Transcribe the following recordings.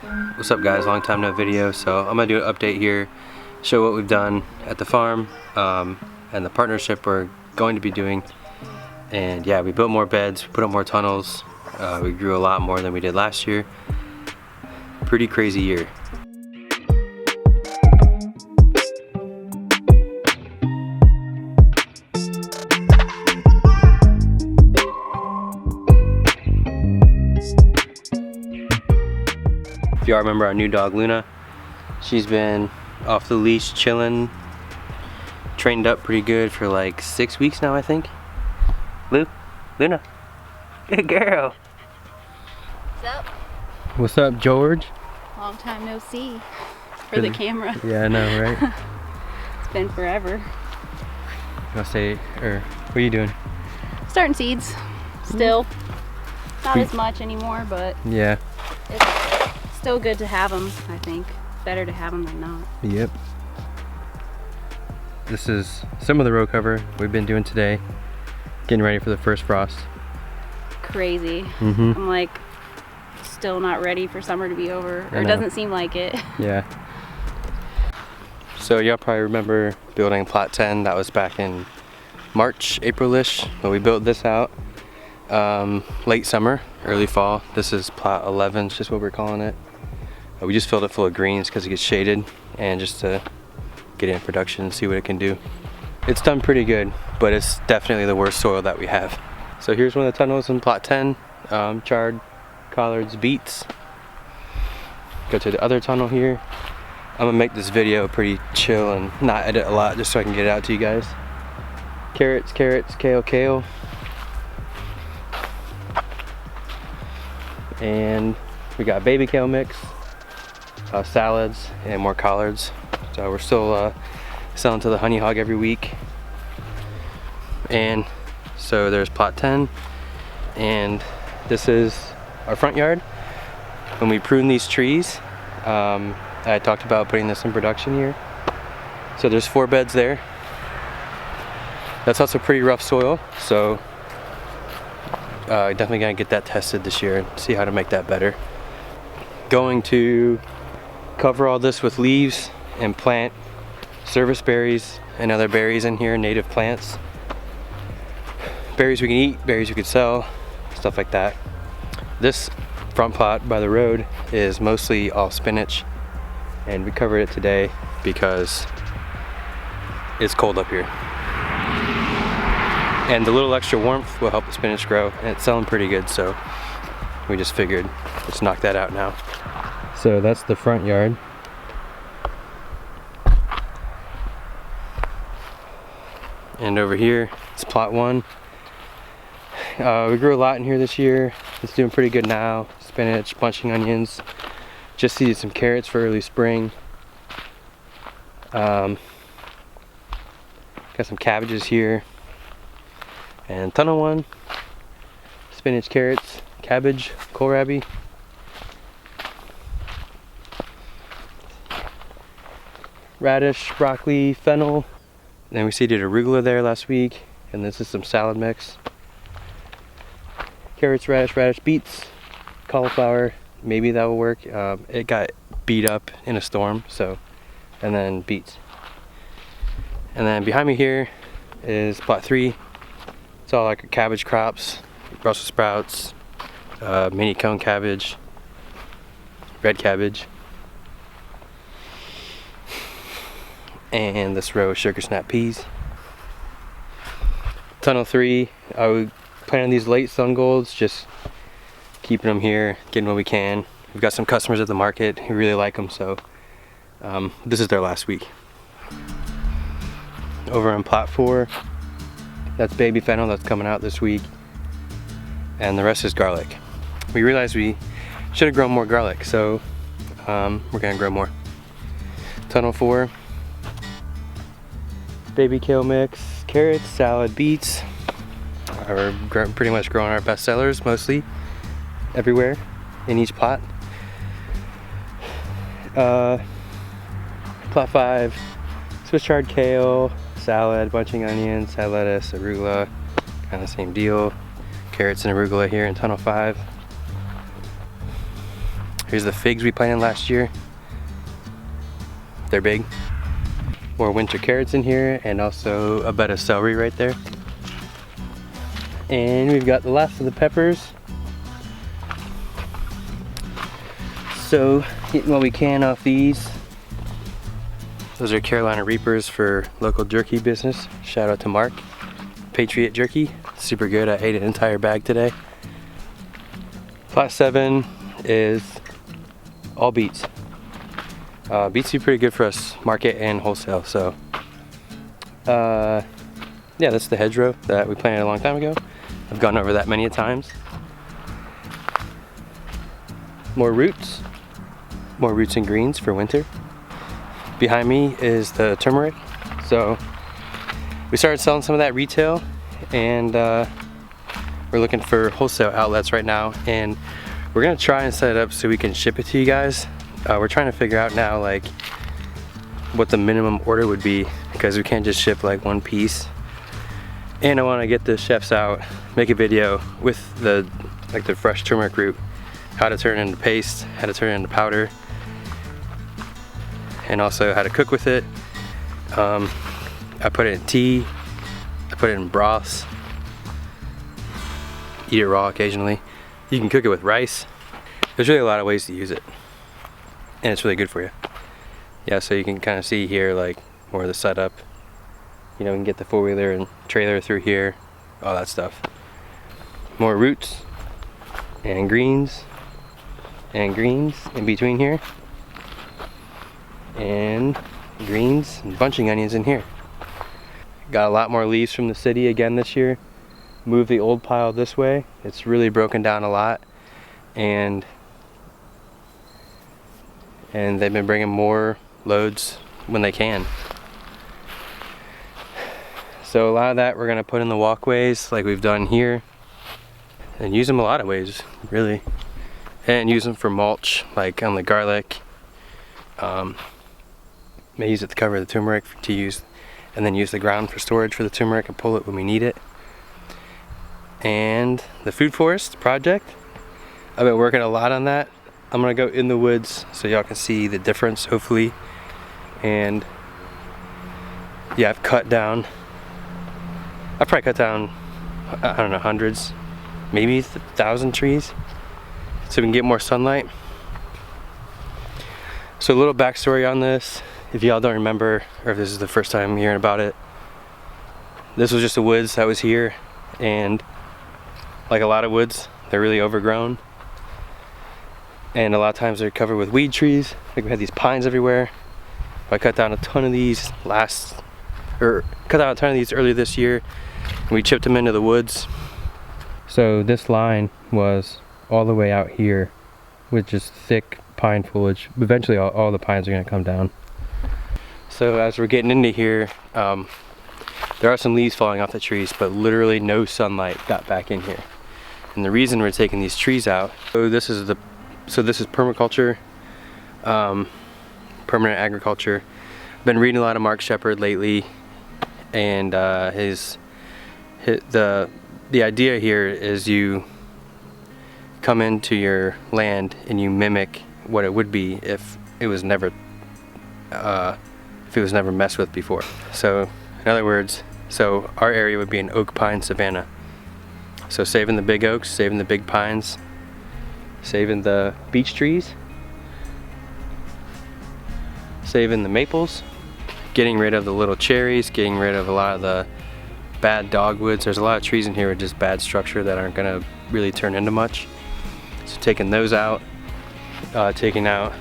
What's up guys, long time no video, so I'm gonna do an update here, show what we've done at the farm and the partnership we're going to be doing. And yeah, we built more beds, we put up more tunnels, we grew a lot more than we did last year. Pretty crazy year. If y'all remember our new dog Luna, she's been off the leash chilling, trained up pretty good for like 6 weeks now, I think. Luna, good girl. What's up? What's up, George? Long time no see for the camera. Yeah, I know, right? It's been forever. I'll say, or what are you doing? Starting seeds, still. Not as much anymore, but Yeah. it's still good to have them, I think. Better to have them than not. Yep. This is some of the row cover we've been doing today, getting ready for the first frost. Crazy. I'm like, still not ready for summer to be over, or it doesn't seem like it. Yeah. So y'all probably remember building plot 10. That was back in March, April-ish. But we built this out late summer, early fall. This is plot 11, it's just what we're calling it. We just filled it full of greens because it gets shaded, and just to get it in production and see what it can do. It's done pretty good, but it's definitely the worst soil that we have. So here's one of the tunnels in plot 10. Chard, collards, beets. Go to the other tunnel here. I'm gonna make this video pretty chill and not edit a lot, just so I can get it out to you guys. Carrots, kale. And we got baby kale mix, salads, and more collards. So we're still selling to the Honey Hog every week. And so there's plot 10, and this is our front yard. When we prune these trees, I talked about putting this in production here. So there's 4 beds there. That's also pretty rough soil, so definitely gonna get that tested this year and see how to make that better. Going to cover all this with leaves and plant service berries and other berries in here, native plants. Berries we can eat, berries we could sell, stuff like that. This front plot by the road is mostly all spinach, and we covered it today because it's cold up here. And the little extra warmth will help the spinach grow, and it's selling pretty good, so we just figured let's knock that out now. So that's the front yard. And over here, it's plot 1. We grew a lot in here this year. It's doing pretty good now. Spinach, bunching onions. Just seeded some carrots for early spring. Got some cabbages here. And tunnel 1. Spinach, carrots, cabbage, kohlrabi. Radish, broccoli, fennel. And then we seeded arugula there last week. And this is some salad mix. Carrots, radish, beets, cauliflower. Maybe that will work. It got beat up in a storm, so. And then beets. And then behind me here is plot 3. It's all like cabbage crops, Brussels sprouts, mini cone cabbage, red cabbage. And this row is sugar snap peas. Tunnel 3, we planted these late sun golds, just keeping them here, getting what we can. We've got some customers at the market who really like them, so this is their last week. Over on plot 4, that's baby fennel that's coming out this week, and the rest is garlic. We realized we should have grown more garlic, so we're gonna grow more. Tunnel 4, baby kale mix, carrots, salad, beets. We're pretty much growing our best sellers mostly everywhere in each plot. Plot 5, Swiss chard kale, salad, bunching onions, head lettuce, arugula, kind of the same deal. Carrots and arugula here in tunnel 5. Here's the figs we planted last year. They're big. More winter carrots in here, and also a bed of celery right there. And we've got the last of the peppers. So, getting what we can off these. Those are Carolina Reapers for local jerky business. Shout out to Mark. Patriot Jerky, super good. I ate an entire bag today. Plot 7 is all beets. Beets are pretty good for us, market and wholesale. So, yeah, that's the hedgerow that we planted a long time ago. I've gone over that many times. More roots and greens for winter. Behind me is the turmeric. So we started selling some of that retail, and we're looking for wholesale outlets right now, and we're gonna try and set it up so we can ship it to you guys. We're trying to figure out now like what the minimum order would be, because we can't just ship like one piece. And I want to get the chefs out, make a video with the fresh turmeric root, how to turn it into paste, how to turn it into powder, and also how to cook with it. I put it in tea, I put it in broths, eat it raw occasionally. You can cook it with rice. There's really a lot of ways to use it, and it's really good for you. Yeah, so you can kind of see here like more of the setup. You know, we can get the 4-wheeler and trailer through here, all that stuff. More roots and greens in between here, and greens and bunching onions in here. Got a lot more leaves from the city again this year. Moved the old pile this way. It's really broken down a lot, and they've been bringing more loads when they can. So a lot of that we're gonna put in the walkways like we've done here, and use them a lot of ways, really. And use them for mulch, like on the garlic. May use it to cover the turmeric to use, and then use the ground for storage for the turmeric and pull it when we need it. And the food forest project, I've been working a lot on that. I'm gonna go in the woods so y'all can see the difference, hopefully. And yeah, I've probably cut down, I don't know, hundreds, maybe 1,000 trees, so we can get more sunlight. So a little backstory on this, if y'all don't remember, or if this is the first time hearing about it. This was just a woods that was here, and like a lot of woods, they're really overgrown. And a lot of times they're covered with weed trees. Like we had these pines everywhere. I cut down a ton of these earlier this year, and we chipped them into the woods. So this line was all the way out here with just thick pine foliage. Eventually all the pines are gonna come down. So as we're getting into here, there are some leaves falling off the trees, but literally no sunlight got back in here. And the reason we're taking these trees out, this is permaculture, permanent agriculture. I've been reading a lot of Mark Shepard lately, and the idea here is you come into your land and you mimic what it would be if it was never messed with before. So in other words, so our area would be an oak pine savanna. So saving the big oaks, saving the big pines, saving the beech trees, saving the maples, getting rid of the little cherries, getting rid of a lot of the bad dogwoods. There's a lot of trees in here with just bad structure that aren't gonna really turn into much. So taking those out, taking out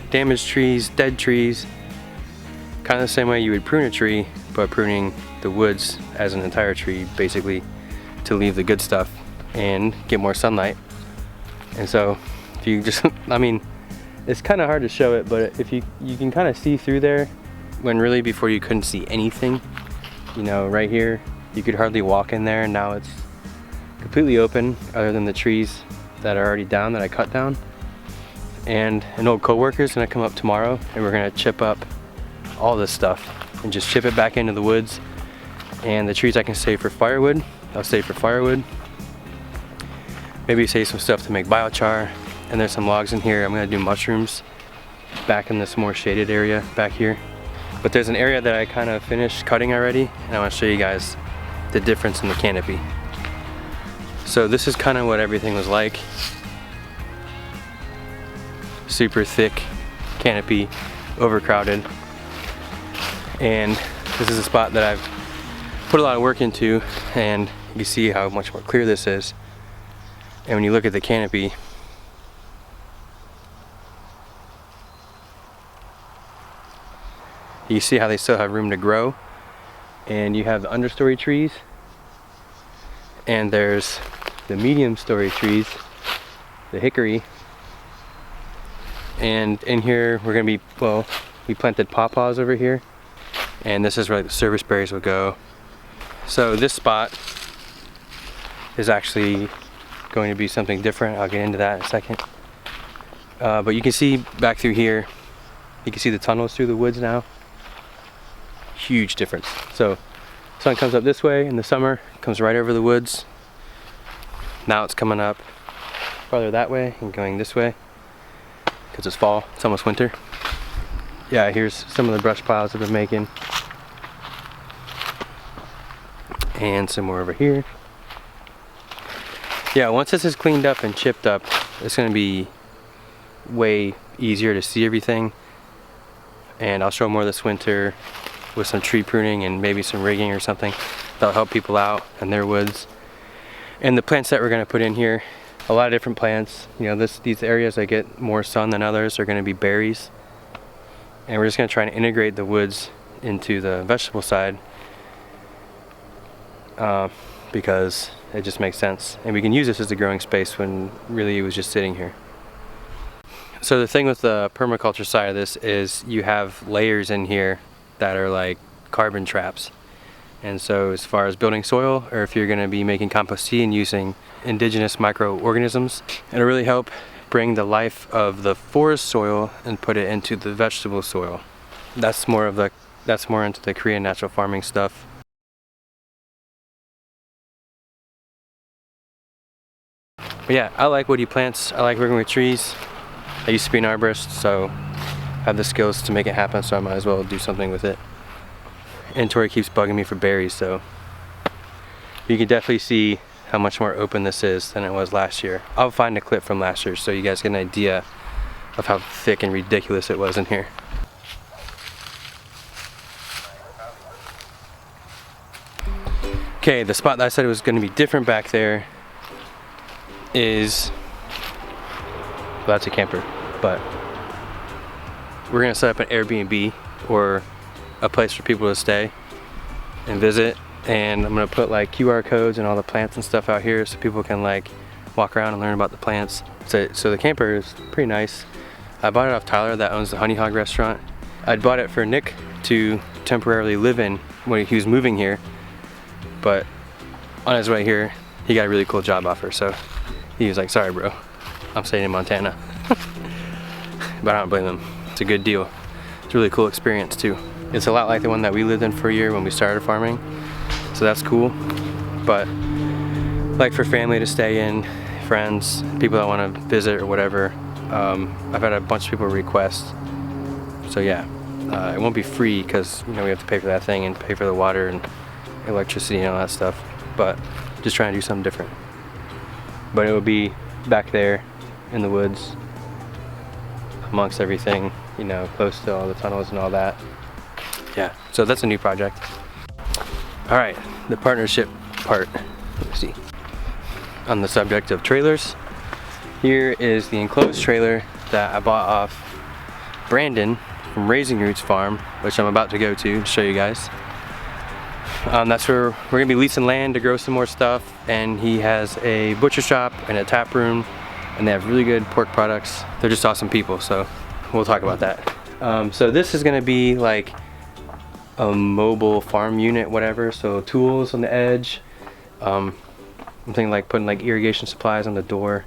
damaged trees, dead trees, kind of the same way you would prune a tree, but pruning the woods as an entire tree, basically, to leave the good stuff and get more sunlight. And so if you just, I mean, it's kind of hard to show it, but if you can kind of see through there, when really before you couldn't see anything. You know, right here you could hardly walk in there, and now it's completely open other than the trees that are already down that I cut down. And an old coworker is gonna come up tomorrow, and we're gonna chip up all this stuff and just chip it back into the woods. And the trees I can save for firewood, I'll save for firewood. Maybe save some stuff to make biochar, and there's some logs in here. I'm gonna do mushrooms back in this more shaded area back here. But there's an area that I kind of finished cutting already, and I want to show you guys the difference in the canopy. So this is kind of what everything was like. Super thick canopy, overcrowded. And this is a spot that I've put a lot of work into, and you can see how much more clear this is. And when you look at the canopy, you see how they still have room to grow. And you have the understory trees, and there's the medium story trees, the hickory. And in here we're gonna be, well, we planted pawpaws over here, and this is where the service berries will go. So this spot is actually going to be something different. I'll get into that in a second. But you can see back through here, you can see the tunnels through the woods now. Huge difference. So sun comes up this way in the summer, comes right over the woods. Now it's coming up farther that way and going this way because it's fall, it's almost winter. Yeah, here's some of the brush piles I've been making, and some more over here. Yeah, once this is cleaned up and chipped up, it's going to be way easier to see everything, and I'll show more this winter with some tree pruning and maybe some rigging or something that'll help people out in their woods. And the plants that we're going to put in here, a lot of different plants. You know, these areas that get more sun than others are going to be berries, and we're just going to try and integrate the woods into the vegetable side because it just makes sense, and we can use this as a growing space when really it was just sitting here. So the thing with the permaculture side of this is you have layers in here that are like carbon traps. And so as far as building soil, or if you're going to be making compost tea and using indigenous microorganisms, it'll really help bring the life of the forest soil and put it into the vegetable soil. That's more into the Korean natural farming stuff. But yeah, I like woody plants. I like working with trees. I used to be an arborist, so I have the skills to make it happen, so I might as well do something with it. And Tori keeps bugging me for berries, so you can definitely see how much more open this is than it was last year. I'll find a clip from last year so you guys get an idea of how thick and ridiculous it was in here. Okay, the spot that I said it was going to be different back there is, well, that's a camper, but we're going to set up an Airbnb or a place for people to stay and visit, and I'm going to put like QR codes and all the plants and stuff out here so people can like walk around and learn about the plants. So the camper is pretty nice. I bought it off Tyler that owns the Honey Hog restaurant. I'd bought it for Nick to temporarily live in when he was moving here, but on his way here he got a really cool job offer, so he was like, sorry bro, I'm staying in Montana. But I don't blame him. It's a good deal. It's a really cool experience too. It's a lot like the one that we lived in for a year when we started farming, so that's cool. But like for family to stay in, friends, people that want to visit or whatever, I've had a bunch of people request. So yeah, it won't be free because we have to pay for that thing and pay for the water and electricity and all that stuff, but just trying to do something different. But it will be back there in the woods amongst everything, close to all the tunnels and all that. Yeah, so that's a new project. All right, the partnership part. Let me see. On the subject of trailers, here is the enclosed trailer that I bought off Brandon from Raising Roots Farm, which I'm about to go to show you guys. That's where we're gonna be leasing land to grow some more stuff, and he has a butcher shop and a tap room, and they have really good pork products. They're just awesome people, so we'll talk about that. So this is gonna be like a mobile farm unit, whatever, so tools on the edge. I'm thinking like putting like irrigation supplies on the door,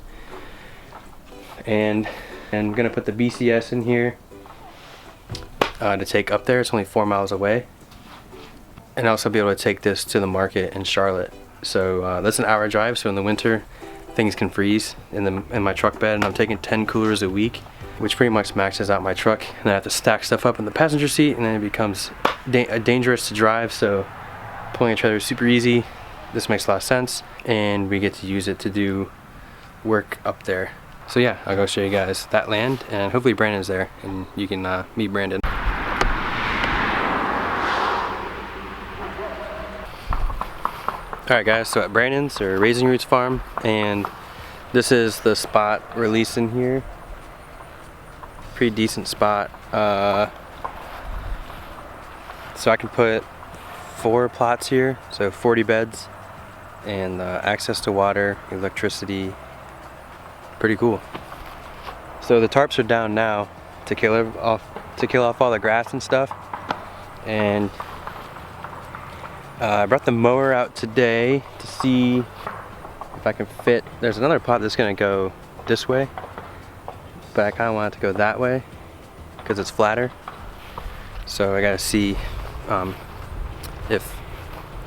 and I'm gonna put the BCS in here to take up there. It's only 4 miles away, and also be able to take this to the market in Charlotte. So that's an hour drive, so in the winter things can freeze in my truck bed, and I'm taking 10 coolers a week, which pretty much maxes out my truck. And I have to stack stuff up in the passenger seat, and then it becomes dangerous to drive. So pulling a trailer is super easy. This makes a lot of sense, and we get to use it to do work up there. So yeah, I'll go show you guys that land, and hopefully Brandon's there and you can meet Brandon. Alright guys, so at Brandon's, or Raising Roots Farm, and this is the spot released in here. Pretty decent spot. So I can put 4 plots here, so 40 beds, and access to water, electricity. Pretty cool. So the tarps are down now to kill off all the grass and stuff. And I brought the mower out today to see if I can fit. There's another plot that's gonna go this way, but I kind of want it to go that way because it's flatter. So I gotta see if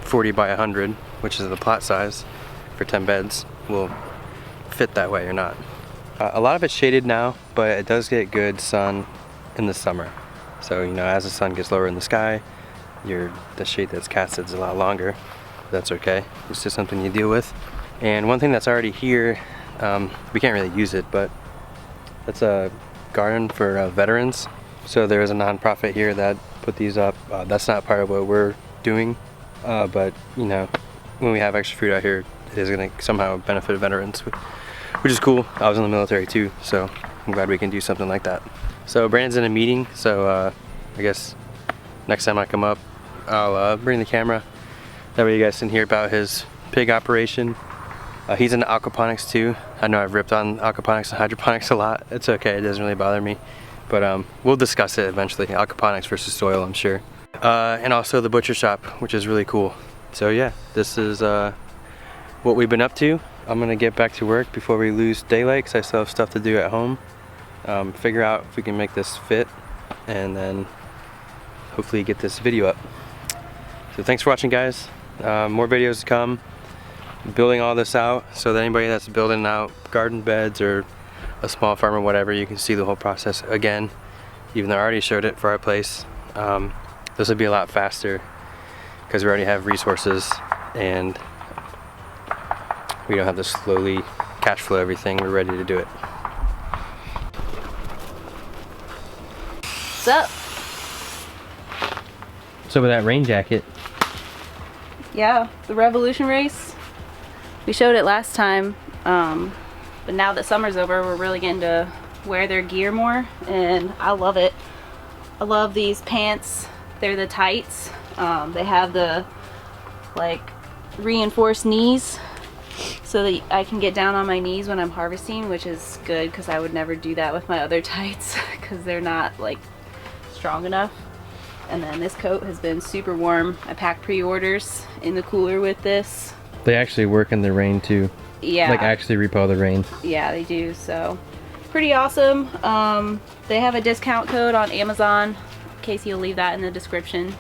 40 by 100, which is the plot size for 10 beds, will fit that way or not. A lot of it's shaded now, but it does get good sun in the summer. So you know, as the sun gets lower in the sky, the shade that's casted is a lot longer. That's okay. It's just something you deal with. And one thing that's already here, we can't really use it, but that's a garden for veterans. So there is a nonprofit here that put these up. That's not part of what we're doing, but you know, when we have extra food out here, it is going to somehow benefit veterans, which is cool. I was in the military too, so I'm glad we can do something like that. So Brandon's in a meeting, so I guess next time I come up, I'll bring the camera. That way you guys can hear about his pig operation. He's into aquaponics too. I know I've ripped on aquaponics and hydroponics a lot. It's okay, it doesn't really bother me. But we'll discuss it eventually. Aquaponics versus soil, I'm sure. And also the butcher shop, which is really cool. So yeah, this is what we've been up to. I'm gonna get back to work before we lose daylight, because I still have stuff to do at home. Figure out if we can make this fit, and then hopefully get this video up. So thanks for watching, guys. More videos to come. Building all this out so that anybody that's building out garden beds or a small farm or whatever, you can see the whole process again, even though I already showed it for our place. This would be a lot faster because we already have resources and we don't have to slowly cash flow everything. We're ready to do it. What's up? So with that rain jacket. Yeah, the Revolution race. We showed it last time, but now that summer's over, we're really getting to wear their gear more, and I love it. I love these pants. They're the tights. They have the like reinforced knees so that I can get down on my knees when I'm harvesting, which is good because I would never do that with my other tights because they're not like strong enough. And then this coat has been super warm. I packed pre-orders in the cooler with this. They actually work in the rain too. Yeah. Like actually repel the rain. Yeah, they do. So pretty awesome. They have a discount code on Amazon. Casey will leave that in the description.